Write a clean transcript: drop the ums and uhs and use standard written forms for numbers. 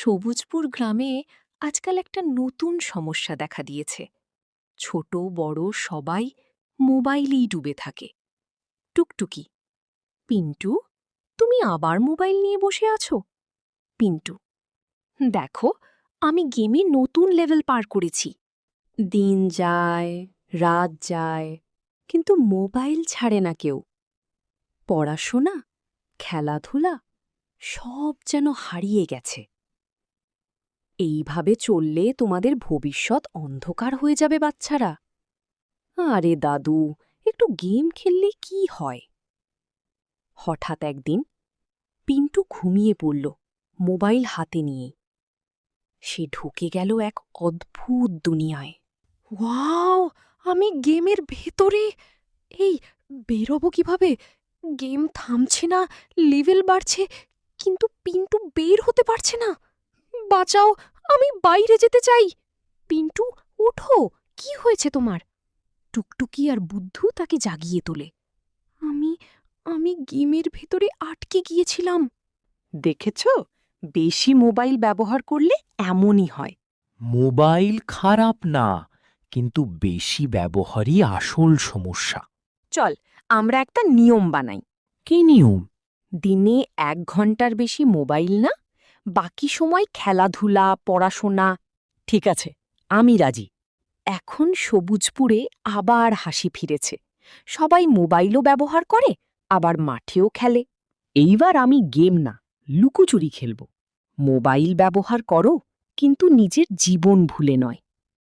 সবুজপুর গ্রামে আজকাল একটা নতুন সমস্যা দেখা দিয়েছে। ছোট বড় সবাই মোবাইলেই ডুবে থাকে। টুকটুকি, পিন্টু, তুমি আবার মোবাইল নিয়ে বসে আছো? পিন্টু, দেখো, আমি গেমে নতুন লেভেল পার করেছি। দিন যায়, রাত যায়, কিন্তু মোবাইল ছাড়ে না কেউ। পড়াশোনা, খেলাধুলা সব যেন হারিয়ে গেছে। এইভাবে চললে তোমাদের ভবিষ্যৎ অন্ধকার হয়ে যাবে বাচ্চারা। আরে দাদু, একটু গেম খেললে কি হয়? হঠাৎ একদিন পিন্টু ঘুমিয়ে পড়ল, মোবাইল হাতে নিয়ে। সে ঢুকে গেল এক অদ্ভুত দুনিয়ায়। ওয়াও, আমি গেমের ভেতরে! এই, বেরোবো কিভাবে? গেম থামছে না, লেভেল বাড়ছে, কিন্তু পিন্টু বের হতে পারছে না। বাঁচাও, আমি বাইরে যেতে চাই। পিন্টু, ওঠো, কি হয়েছে তোমার? টুকটুকি আর বুদ্ধু তাকে জাগিয়ে তোলে। আমি আমি গেমের ভেতরে আটকে গিয়েছিলাম। দেখেছ, বেশি মোবাইল ব্যবহার করলে এমনই হয়। মোবাইল খারাপ না, কিন্তু বেশি ব্যবহারই আসল সমস্যা। চল, আমরা একটা নিয়ম বানাই। কি নিয়ম? দিনে 1 ঘন্টার বেশি মোবাইল না, বাকি সময় খেলাধুলা, পড়াশোনা। ঠিক আছে, আমি রাজি। এখন সবুজপুরে আবার হাসি ফিরেছে। সবাই মোবাইলও ব্যবহার করে, আবার মাঠেও খেলে। এইবার আমি গেম না, লুকোচুরি খেলব। মোবাইল ব্যবহার করো, কিন্তু নিজের জীবন ভুলে নয়।